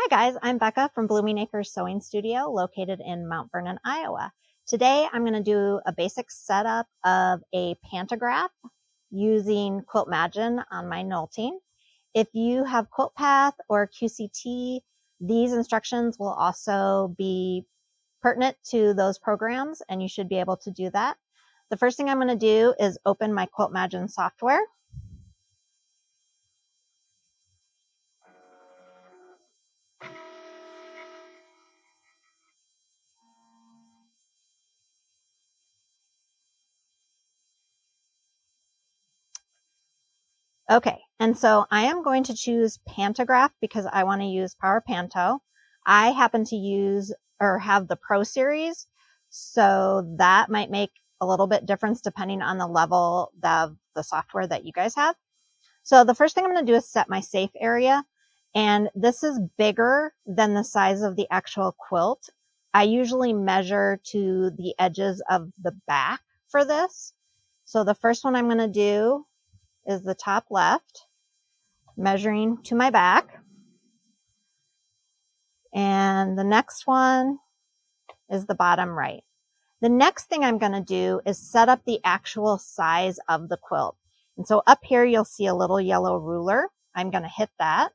Hi guys, I'm Becca from Blooming Acres Sewing Studio located in Mount Vernon, Iowa. Today I'm going to do a basic setup of a pantograph using Quiltmagine on my Nolting. If you have QuiltPath or QCT, these instructions will also be pertinent to those programs and you should be able to do that. The first thing I'm going to do is open my Quiltmagine software. Okay, and so I am going to choose Pantograph because I want to use Power Panto. I happen to use or have the Pro Series, so that might make a little bit difference depending on the level of the software that you guys have. So the first thing I'm going to do is set my safe area, and this is bigger than the size of the actual quilt. I usually measure to the edges of the back for this. So the first one I'm going to do is the top left, measuring to my back. And the next one is the bottom right. The next thing I'm going to do is set up the actual size of the quilt. And so up here, you'll see a little yellow ruler. I'm going to hit that.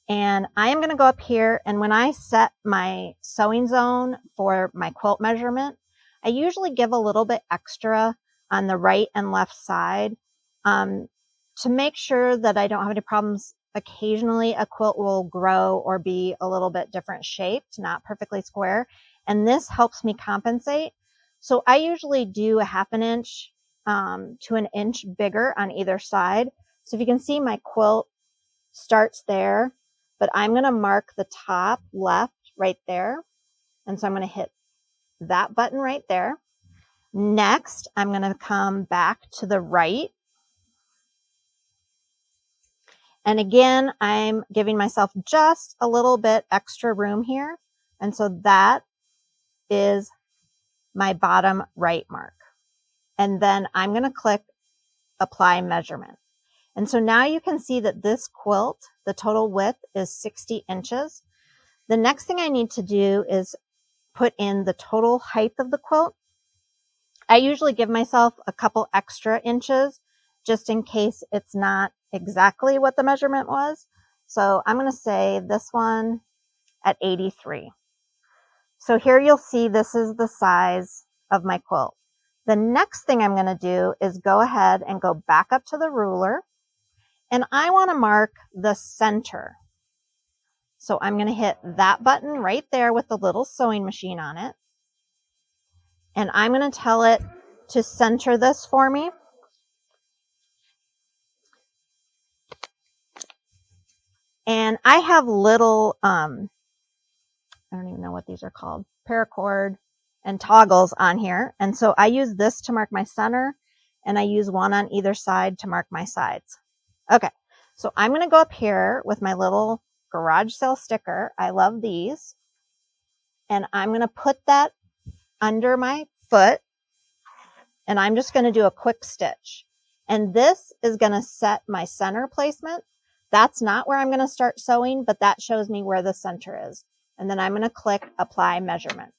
And I am going to go up here. And when I set my sewing zone for my quilt measurement, I usually give a little bit extra on the right and left side. To make sure that I don't have any problems. Occasionally a quilt will grow or be a little bit different shaped, not perfectly square. And this helps me compensate. So I usually do a 1/2 inch to an inch bigger on either side. So if you can see, my quilt starts there, but I'm going to mark the top left right there. And so I'm going to hit that button right there. Next, I'm going to come back to the right. And again, I'm giving myself just a little bit extra room here. And so that is my bottom right mark. And then I'm going to click apply measurement. And so now you can see that this quilt, the total width is 60 inches. The next thing I need to do is put in the total height of the quilt. I usually give myself a couple extra inches just in case it's not exactly what the measurement was. So I'm going to say this one at 83. So here you'll see this is the size of my quilt. The next thing I'm going to do is go ahead and go back up to the ruler, and I want to mark the center. So I'm going to hit that button right there with the little sewing machine on it. And I'm going to tell it to center this for me. And I have little, I don't even know what these are called, paracord and toggles on here. And so I use this to mark my center, and I use one on either side to mark my sides. Okay, so I'm going to go up here with my little garage sale sticker. I love these. And I'm going to put that under my foot, and I'm just going to do a quick stitch. And this is going to set my center placement. That's not where I'm going to start sewing, but that shows me where the center is. And then I'm going to click apply measurement.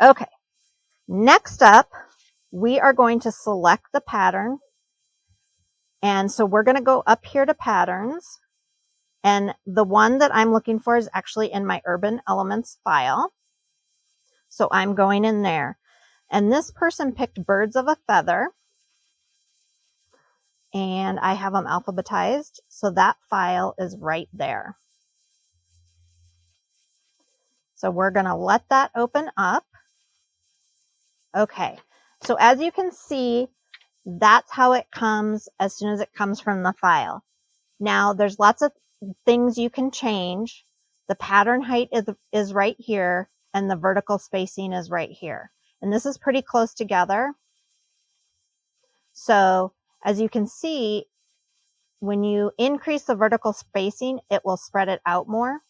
Okay. Next up, we are going to select the pattern. And so we're going to go up here to patterns. And the one that I'm looking for is actually in my Urban Elements file. So I'm going in there. And this person picked Birds of a Feather. And I have them alphabetized, so that file is right there. So we're going to let that open up. Okay, so as you can see, that's how it comes as soon as it comes from the file. Now, there's lots of things you can change. The pattern height is right here, and the vertical spacing is right here. And this is pretty close together. So as you can see, when you increase the vertical spacing, it will spread it out more.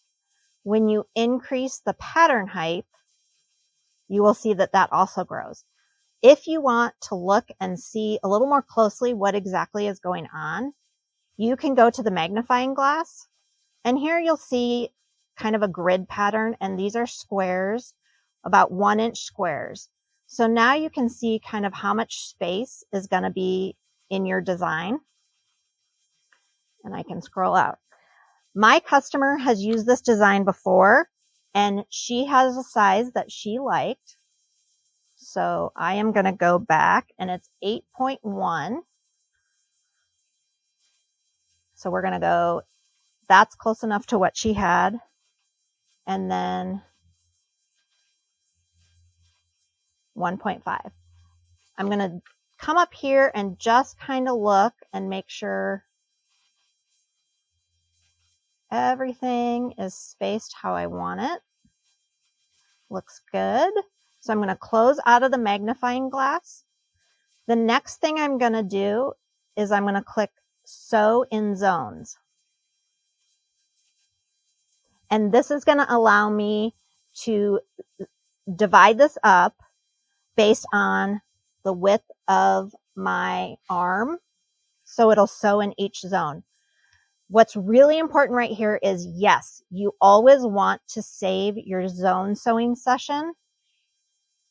When you increase the pattern height, you will see that that also grows. If you want to look and see a little more closely what exactly is going on, you can go to the magnifying glass And here you'll see kind of a grid pattern, and these are squares, about 1-inch squares. So now you can see kind of how much space is going to be in your design. And I can scroll out. My customer has used this design before, and she has a size that she liked. So I am going to go back, and it's 8.1. So we're going to go, that's close enough to what she had. And then 1.5. I'm going to come up here and just kind of look and make sure everything is spaced how I want it. Looks good. So I'm going to close out of the magnifying glass. The next thing I'm going to do is I'm going to click Sew in Zones. And this is going to allow me to divide this up based on the width of my arm. So it'll sew in each zone. What's really important right here is, yes, you always want to save your zone sewing session.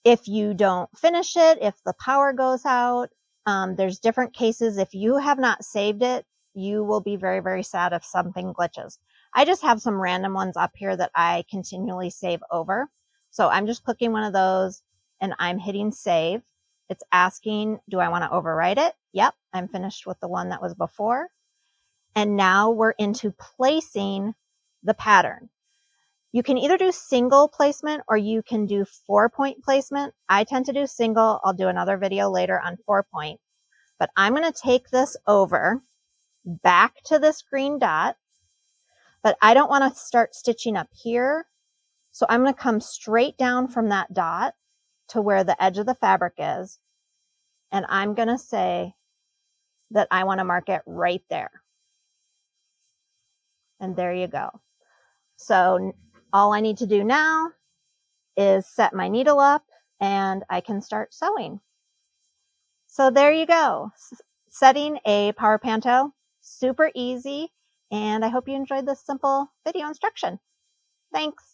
If you don't finish it, if the power goes out, there's different cases. If you have not saved it, you will be very, very sad if something glitches. I just have some random ones up here that I continually save over. So I'm just clicking one of those and I'm hitting save. It's asking, do I want to overwrite it? Yep, I'm finished with the one that was before. And now we're into placing the pattern. You can either do single placement or you can do 4-point placement. I tend to do single. I'll do another video later on 4-point. But I'm going to take this over back to this green dot. But I don't want to start stitching up here. So I'm going to come straight down from that dot to where the edge of the fabric is. And I'm going to say that I want to mark it right there. And there you go. So all I need to do now is set my needle up and I can start sewing. So there you go. Setting a Power Panto, super easy. And I hope you enjoyed this simple video instruction. Thanks.